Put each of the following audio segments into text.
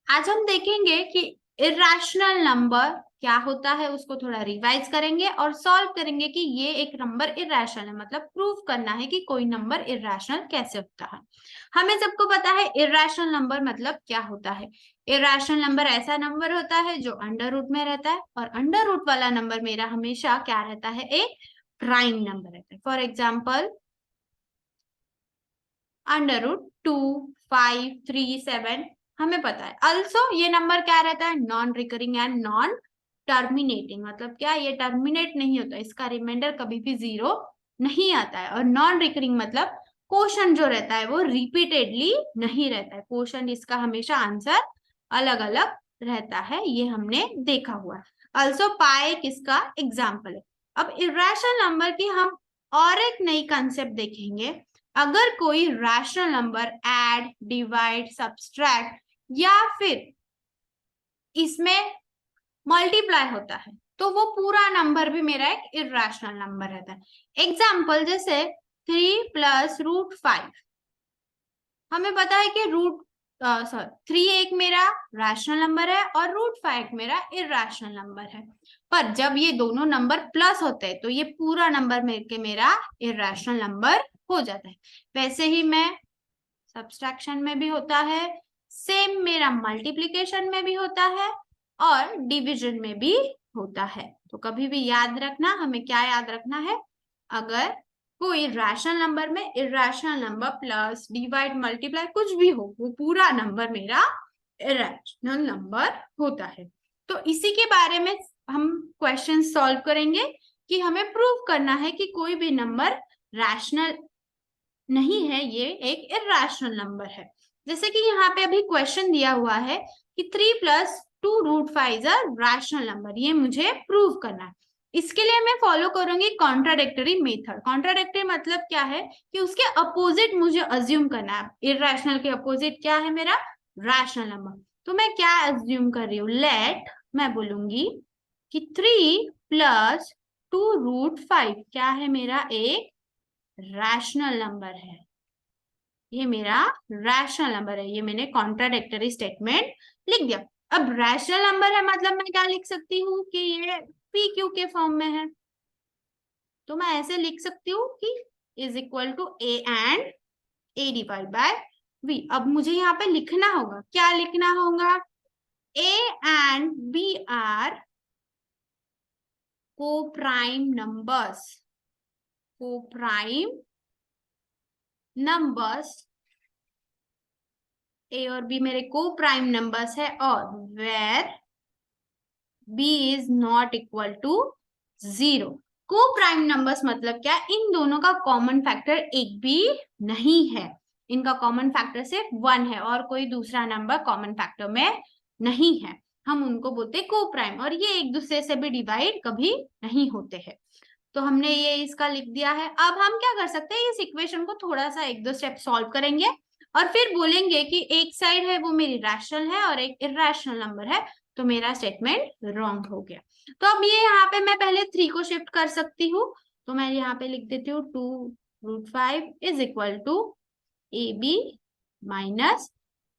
आज हम देखेंगे कि इर्रेशनल नंबर क्या होता है, उसको थोड़ा रिवाइज करेंगे और सॉल्व करेंगे कि ये एक नंबर इर्रेशनल है, मतलब प्रूव करना है कि कोई नंबर इर्रेशनल कैसे होता है। हमें सबको पता है इर्रेशनल नंबर मतलब क्या होता है। इर्रेशनल नंबर ऐसा नंबर होता है जो अंडर रूट में रहता है, और अंडर रूट वाला नंबर मेरा हमेशा क्या रहता है, एक प्राइम नंबर रहता है। फॉर एग्जाम्पल अंडर रूट 2, 5, 3, 7 हमें पता है। अल्सो ये नंबर क्या रहता है, non recurring and non terminating. मतलब क्या, ये टर्मिनेट नहीं होता, इसका रिमाइंडर कभी भी 0 नहीं आता है। और नॉन रिकरिंग मतलब क्वोशंट जो रहता है वो रिपीटेडली नहीं रहता है, क्वोशंट इसका हमेशा आंसर अलग अलग रहता है, ये हमने देखा हुआ है। अल्सो पाई किसका एग्जाम्पल है। अब इरेशनल नंबर की हम और एक नई कंसेप्ट देखेंगे। अगर कोई rational number add, divide, subtract या फिर इसमें मल्टीप्लाई होता है तो वो पूरा नंबर भी मेरा एक इरेशनल नंबर रहता है। एग्जाम्पल जैसे 3 + √5। हमें पता है कि सॉरी 3 एक मेरा रैशनल नंबर है और √5 मेरा इरेशनल नंबर है। पर जब ये दोनों नंबर प्लस होते हैं तो ये पूरा नंबर मेरा इरेशनल नंबर हो जाता है। वैसे ही मैं सब्सट्रैक्शन में भी होता है, सेम मेरा मल्टीप्लिकेशन में भी होता है और डिवीजन में भी होता है। तो कभी भी याद रखना, हमें क्या याद रखना है, अगर कोई रैशनल नंबर में irrational number plus divide multiply कुछ भी हो, वो पूरा नंबर मेरा इरेशनल नंबर होता है। तो इसी के बारे में हम क्वेश्चन सॉल्व करेंगे कि हमें प्रूव करना है कि कोई भी नंबर रैशनल नहीं है, ये एक इरेशनल नंबर है। जैसे कि यहाँ पे अभी क्वेश्चन दिया हुआ है कि 3 + 2√5 इज अ रैशनल नंबर, ये मुझे प्रूव करना है। इसके लिए मैं फॉलो करूंगी कॉन्ट्राडिक्टरी मेथड। कॉन्ट्राडिक्टरी मतलब क्या है कि उसके अपोजिट मुझे अज्यूम करना है। इरेशनल के अपोजिट क्या है मेरा, रैशनल नंबर। तो मैं क्या अज्यूम कर रही हूँ, लेट मैं बोलूंगी कि 3 + 2√5 क्या है, मेरा एक रैशनल नंबर है। ये मेरा रैशनल नंबर है, ये मैंने कॉन्ट्राडिक्टरी स्टेटमेंट लिख दिया। अब रैशनल नंबर है मतलब मैं क्या लिख सकती हूँ कि ये पी क्यू के फॉर्म में है। तो मैं ऐसे लिख सकती हूँ कि is equal to a and a divide by b. अब मुझे यहाँ पे लिखना होगा, क्या लिखना होगा, a and b are coprime numbers, coprime numbers. A और बी मेरे को प्राइम नंबर्स है, और where b is not equal to 0। Coprime numbers मतलब क्या, इन दोनों का कॉमन फैक्टर एक भी नहीं है, इनका कॉमन फैक्टर सिर्फ 1 है और कोई दूसरा नंबर कॉमन फैक्टर में नहीं है। हम उनको बोलते हैं को प्राइम, और ये एक दूसरे से भी डिवाइड कभी नहीं होते हैं। तो हमने ये इसका लिख दिया है। अब हम क्या कर सकते हैं, इस इक्वेशन को थोड़ा सा एक दो स्टेप सॉल्व करेंगे और फिर बोलेंगे कि एक साइड है वो मेरी रैशनल है और एक इरेशनल नंबर है, तो मेरा स्टेटमेंट रॉन्ग हो गया। तो अब ये यहाँ पे मैं पहले 3 को शिफ्ट कर सकती हूँ। तो मैं यहाँ पे लिख देती हूँ 2√5 is equal to a b minus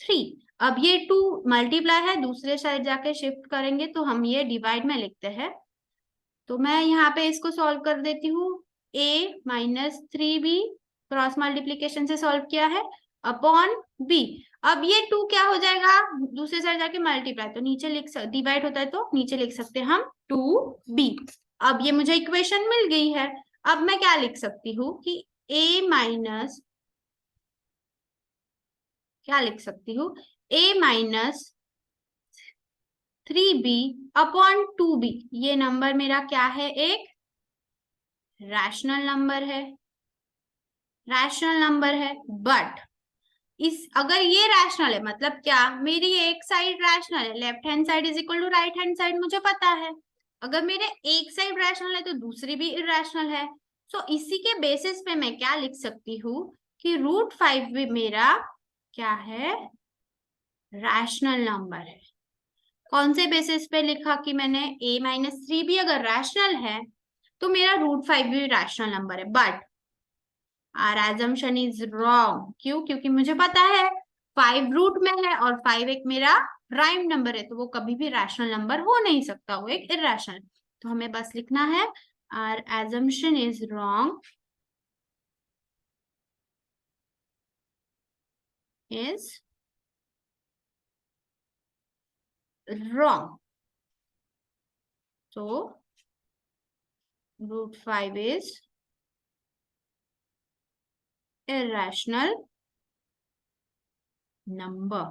3। अब ये 2 मल्टीप्लाई है, दूसरे साइड जाके शिफ्ट करेंगे तो हम ये डिवाइड में लिखते हैं। तो मैं यहाँ पे इसको सॉल्व कर देती हूँ, a-3b क्रॉस मल्टीप्लीकेशन से सॉल्व किया है अपॉन b। अब ये 2 क्या हो जाएगा, दूसरे साइड जाके मल्टीप्लाई, तो नीचे डिवाइड होता है तो नीचे लिख सकते हैं हम 2b। अब ये मुझे इक्वेशन मिल गई है। अब मैं क्या लिख सकती हूँ कि a माइनस, क्या लिख सकती हूँ, a-3b अपॉन 2b। ये नंबर मेरा क्या है, एक रैशनल नंबर है, रैशनल नंबर है। बट इस अगर ये रैशनल है मतलब क्या, मेरी एक साइड रैशनल है, left hand side is equal to right hand side मुझे पता है। अगर मेरे एक साइड रैशनल है तो दूसरी भी इरेशनल है। सो इसी के बेसिस पे मैं क्या लिख सकती हूँ कि √5 भी मेरा क्या है, रैशनल नंबर है। कौन से बेसिस पे लिखा कि मैंने a-3 भी अगर रैशनल है तो मेरा √5 भी रैशनल नंबर है। But our assumption is wrong, क्यों, क्योंकि मुझे पता है 5 रूट में है और 5 एक मेरा प्राइम नंबर है, तो वो कभी भी रैशनल नंबर हो नहीं सकता, वो एक इररेशनल। तो हमें बस लिखना है our assumption is wrong, is wrong. So root 5 is irrational number.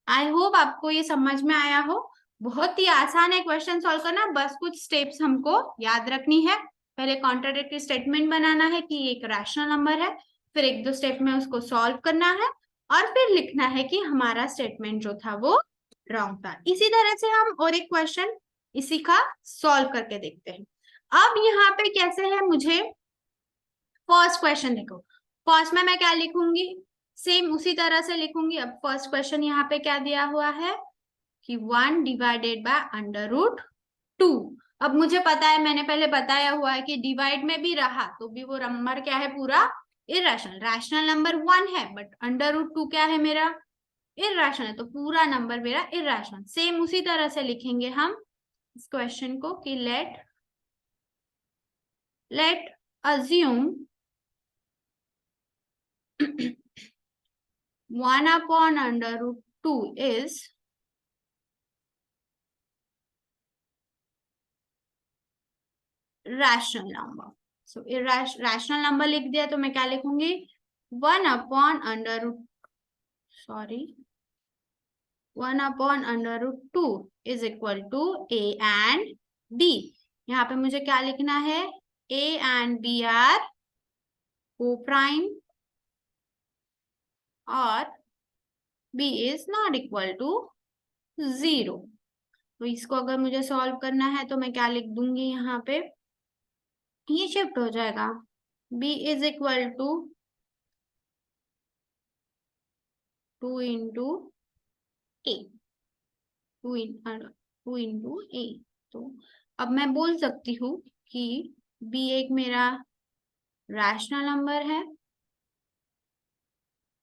I hope आपको ये समझ में आया हो। बहुत ही आसान है क्वेश्चन सॉल्व करना, बस कुछ स्टेप्स हमको याद रखनी है। पहले कॉन्ट्राडिक्टरी स्टेटमेंट बनाना है कि एक रैशनल नंबर है, फिर एक दो स्टेप में उसको सॉल्व करना है और फिर लिखना है कि हमारा स्टेटमेंट जो था वो रॉन्ग था। इसी तरह से हम और एक क्वेश्चन इसी का सॉल्व करके देखते हैं। अब यहाँ पे कैसे है, मुझे फर्स्ट क्वेश्चन देखो, फर्स्ट में मैं क्या लिखूंगी, सेम उसी तरह से लिखूंगी। अब फर्स्ट क्वेश्चन यहाँ पे क्या दिया हुआ है कि 1 डिवाइडेड बाय अंडर रूट 2। अब मुझे पता है, मैंने पहले बताया हुआ है कि डिवाइड में भी रहा तो भी वो नंबर क्या है, पूरा इरेशनल। रैशनल नंबर 1 है बट अंडर रूट 2 क्या है मेरा, इरेशनल है, तो पूरा नंबर मेरा इरेशनल। सेम उसी तरह से लिखेंगे हम इस क्वेश्चन को कि late assume 1 upon under root 2 is rational number. So rational number लिख दिया तो मैं क्या लिखूंगी, 1 upon under root 2 is equal to a and b. यहाँ पे मुझे क्या लिखना है, a and b are co-prime और b is not equal to 0। तो इसको अगर मुझे सॉल्व करना है तो मैं क्या लिख दूंगी, यहाँ पे ये शिफ्ट हो जाएगा, b is equal to 2 into a, 2 into a। तो अब मैं बोल सकती हूँ कि b एक मेरा रैशनल नंबर है,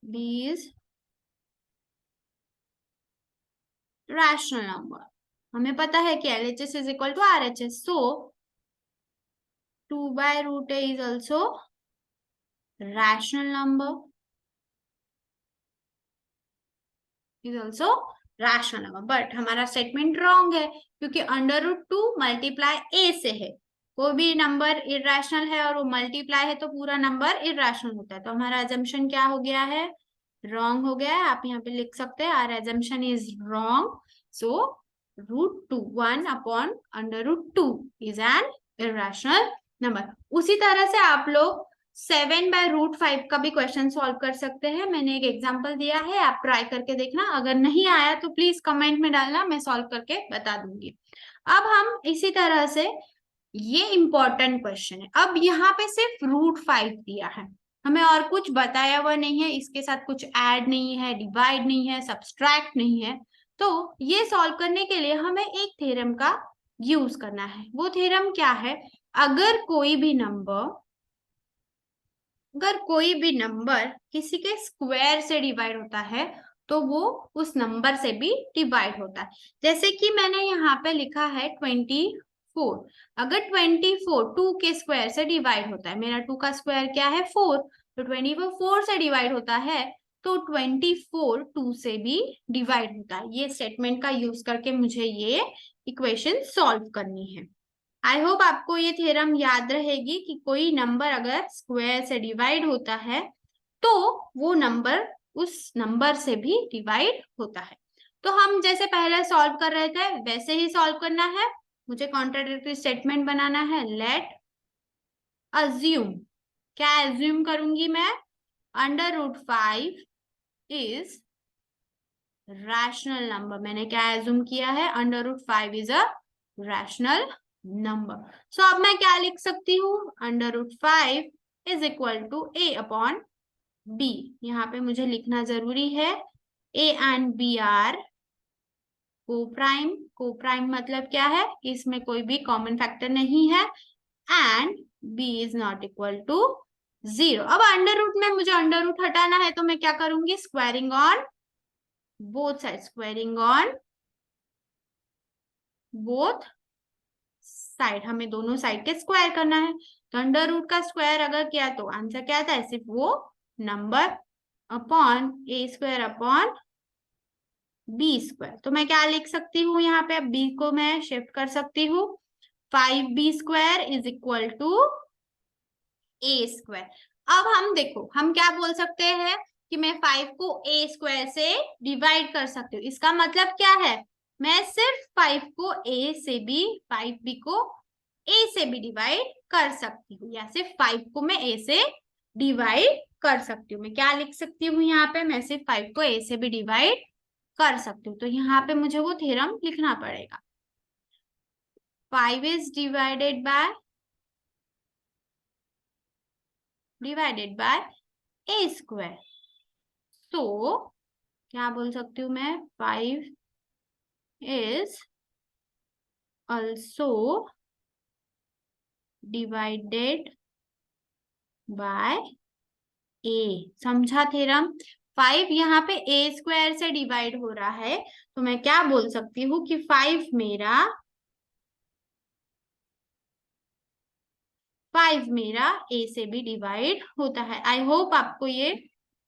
b इज रैशनल नंबर। हमें पता है कि LHS is equal to RHS, so 2 by root a is also rational number, is also rational number। But हमारा स्टेटमेंट रॉन्ग है क्योंकि अंडर रूट 2 मल्टीप्लाई a से है, कोई भी नंबर इरेशनल है और वो मल्टीप्लाई है तो पूरा नंबर इरेशनल होता है। तो हमारा एजम्पशन क्या हो गया है, रॉन्ग हो गया है। आप यहाँ पे लिख सकते हैं our assumption is wrong, so root 2 1 upon under root 2 is an irrational number. उसी तरह से आप लोग 7 बाय रूट 5 का भी क्वेश्चन सॉल्व कर सकते हैं। मैंने एक एग्जांपल दिया है, आप ट्राई करके देखना, अगर नहीं आया तो प्लीज कमेंट में डालना, मैं सॉल्व करके बता दूंगी। अब हम इसी तरह से, ये इंपॉर्टेंट क्वेश्चन है, अब यहाँ पे सिर्फ रूट 5 दिया है, हमें और कुछ बताया हुआ नहीं है, इसके साथ कुछ ऐड नहीं है, डिवाइड नहीं है, सब्सट्रैक्ट नहीं है। तो ये सॉल्व करने के लिए हमें एक थ्योरम का यूज करना है। वो थ्योरम क्या है, अगर कोई भी नंबर किसी के स्क्वायर से डिवाइड होता है तो वो उस नंबर से भी डिवाइड होता है। जैसे कि मैंने यहाँ पे लिखा है 24, अगर 24 2 के स्क्वायर से डिवाइड होता है, मेरा 2 का स्क्वायर क्या है 4, तो 24 4 से डिवाइड होता है तो 24 2 से भी डिवाइड होता है। ये स्टेटमेंट का यूज करके मुझे ये इक्वेशन सॉल्व करनी है। आई होप आपको ये थ्योरम याद रहेगी कि कोई नंबर अगर स्क्वायर से डिवाइड होता है तो वो नंबर उस नंबर से भी डिवाइड होता है। तो हम जैसे पहले सॉल्व कर रहे थे वैसे ही सॉल्व करना है। मुझे कॉन्ट्राडिक्टरी स्टेटमेंट बनाना है, लेट अज्यूम, क्या अज्यूम करूंगी मैं, under root 5 is rational number. मैंने क्या अज्यूम किया है, under root 5 is a rational number. So अब मैं क्या लिख सकती हूँ, under root 5 is equal to a upon b। यहाँ पे मुझे लिखना जरूरी है a and b are coprime मतलब क्या है, इसमें कोई भी कॉमन फैक्टर नहीं है, and b is not equal to 0। अब अंडर रूट में मुझे अंडर रूट हटाना है तो मैं क्या करूंगी, squaring on both side, squaring on both side, हमें दोनों साइड के स्क्वायर करना है। तो अंडर रूट का स्क्वायर अगर किया तो आंसर क्या आता है, सिर्फ वो नंबर अपॉन ए स्क्वायर अपॉन बी स्क्वायर। तो मैं क्या लिख सकती हूँ यहाँ पे, अब बी को मैं शिफ्ट कर सकती हूँ, 5b square is equal to a square. अब हम देखो, हम क्या बोल सकते हैं कि मैं 5 को ए स्क्वायर से डिवाइड कर सकती हूँ। इसका मतलब क्या है, मैं सिर्फ 5 को ए से भी, 5b को ए से भी डिवाइड कर सकती हूँ, या सिर्फ 5 को मैं ए से डिवाइड कर सकती हूँ। मैं क्या लिख सकती हूँ यहाँ पे, मैं सिर्फ 5 को ए से भी डिवाइड कर सकती हूँ। तो यहाँ पे मुझे वो थ्योरम लिखना पड़ेगा, 5 is divided by A square. तो क्या बोल सकती हूँ मैं, 5 इज ऑल्सो डिवाइडेड बाय ए। समझा थ्योरम, 5 यहाँ पे ए स्क्वायर से डिवाइड हो रहा है, तो मैं क्या बोल सकती हूँ कि 5 मेरा ए से भी डिवाइड होता है। आई होप आपको ये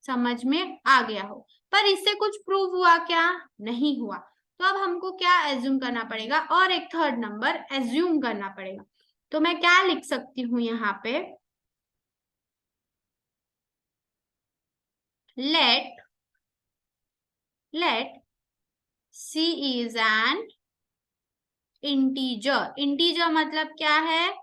समझ में आ गया हो। पर इससे कुछ प्रूव हुआ क्या, नहीं हुआ। तो अब हमको क्या एज्यूम करना पड़ेगा, और एक थर्ड नंबर एज्यूम करना पड़ेगा। तो मैं क्या लिख सकती हूँ यहाँ पे, let C is an integer. Integer मतलब क्या है,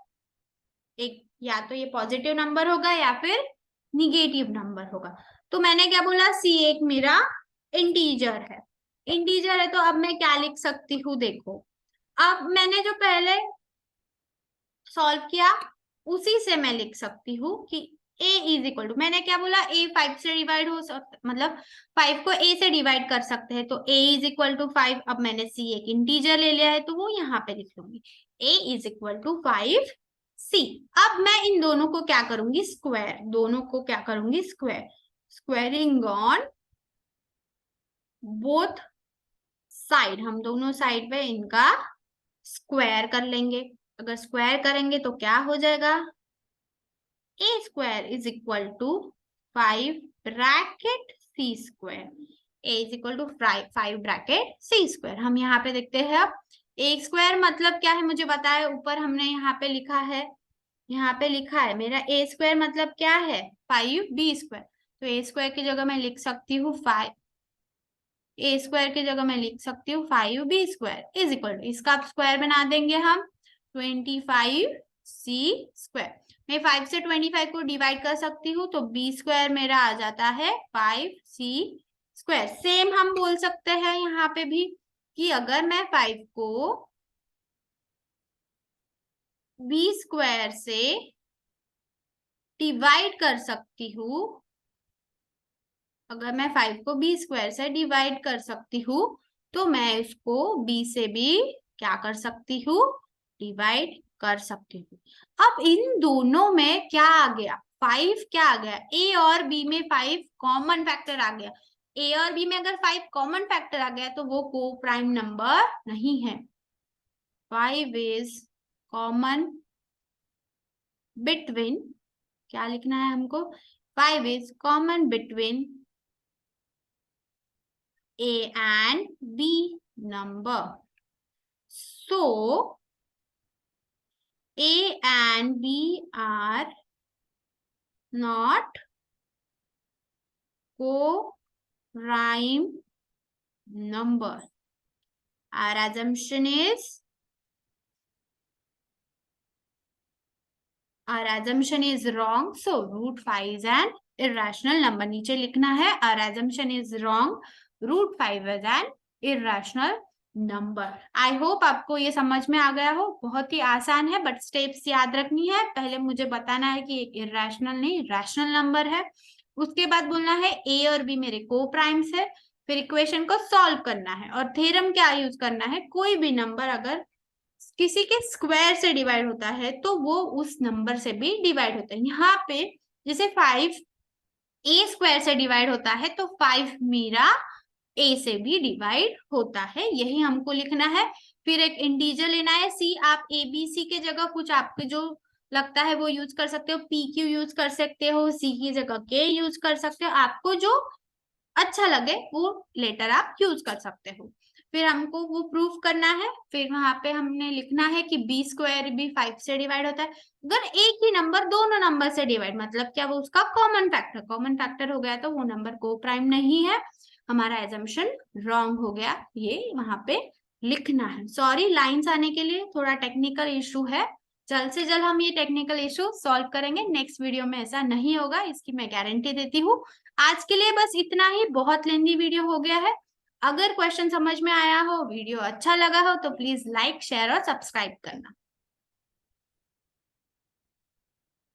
एक या तो ये पॉजिटिव नंबर होगा या फिर निगेटिव नंबर होगा। तो मैंने क्या बोला, सी एक मेरा इंटीजर है। इंटीजर है तो अब मैं क्या लिख सकती हूँ, देखो अब मैंने जो पहले सॉल्व किया उसी से मैं लिख सकती हूँ कि a इज इक्वल टू, मैंने क्या बोला, a 5 से डिवाइड हो सकता, मतलब 5 को a से डिवाइड कर सकते हैं, तो a इज इक्वल टू 5। अब मैंने c एक इंटीजर ले लिया है तो वो यहाँ पे लिख लूंगी, a is equal to 5 c। अब मैं इन दोनों को क्या करूंगी, स्क्वायर, दोनों को क्या करूंगी, square, squaring on both side, हम दोनों साइड पे इनका स्क्वायर कर लेंगे। अगर स्क्वायर करेंगे तो क्या हो जाएगा, a square is equal to 5 bracket c square, a is equal to 5 bracket c square. हम यहाँ पे देखते हैं, अब ए स्क्वायर मतलब क्या है मुझे बताया, ऊपर हमने यहाँ पे लिखा है, यहाँ पे लिखा है मेरा ए स्क्वायर मतलब क्या है, 5b स्क्वायर। तो ए स्क्वायर की जगह मैं लिख सकती हूँ 5, ए स्क्वायर की जगह मैं लिख सकती हूँ 5b square is equal to, इसका स्क्वायर बना देंगे हम 25c स्क्वायर। मैं 5 से 25 को डिवाइड कर सकती हूँ, तो b स्क्वायर मेरा आ जाता है 5c स्क्वायर। सेम हम बोल सकते हैं यहाँ पे भी कि अगर मैं 5 को b स्क्वायर से डिवाइड कर सकती हूँ, अगर मैं 5 को b स्क्वायर से डिवाइड कर सकती हूँ, तो मैं इसको b से भी क्या कर सकती हूँ, डिवाइड कर सकती हूँ। अब इन दोनों में क्या आ गया, 5 क्या आ गया, a और b में 5 कॉमन फैक्टर आ गया। a और b में अगर 5 कॉमन फैक्टर आ गया तो वो को प्राइम नंबर नहीं है। 5 इज कॉमन बिटवीन, क्या लिखना है हमको, 5 is common between A and B number. So A and B are not co-prime number. Our assumption is wrong. So root 5 is an irrational number. नीचे लिखना है our assumption is wrong. Root 5 is an irrational number. I hope आपको ये समझ में आ गया हो। बहुत ही आसान है, बट स्टेप्स याद रखनी है। पहले मुझे बताना है कि एक इरेशनल नहीं रैशनल नंबर है, उसके बाद बोलना है ए और बी मेरे को प्राइम्स है, फिर इक्वेशन को सॉल्व करना है, और थ्योरम क्या यूज करना है, कोई भी नंबर अगर किसी के स्क्वायर से डिवाइड होता है तो वो उस नंबर से भी डिवाइड होता है। यहाँ पे जैसे 5 ए स्क्वायर से डिवाइड होता है तो 5 मेरा a से भी डिवाइड होता है, यही हमको लिखना है। फिर एक इंटीजर लेना है c, आप a b c के जगह कुछ आपके जो लगता है वो यूज कर सकते हो, p q यूज कर सकते हो, c की जगह k यूज कर सकते हो, आपको जो अच्छा लगे वो लेटर आप यूज कर सकते हो। फिर हमको वो प्रूफ करना है। फिर वहां पे हमने लिखना है कि बी स्क्वायर भी 5 से डिवाइड होता है। अगर एक ही नंबर दोनों नंबर से डिवाइड, मतलब क्या, वो उसका कॉमन फैक्टर हो गया, तो वो नंबर को प्राइम नहीं है, हमारा एजम्पशन रॉन्ग हो गया, ये वहां पे लिखना है। सॉरी लाइंस आने के लिए, थोड़ा टेक्निकल इशू है, जल्द से जल्द हम ये टेक्निकल इशू सॉल्व करेंगे। नेक्स्ट वीडियो में ऐसा नहीं होगा, इसकी मैं गारंटी देती हूँ। आज के लिए बस इतना ही, बहुत लेंदी वीडियो हो गया है। अगर क्वेश्चन समझ में आया हो, वीडियो अच्छा लगा हो, तो प्लीज लाइक शेयर और सब्सक्राइब करना।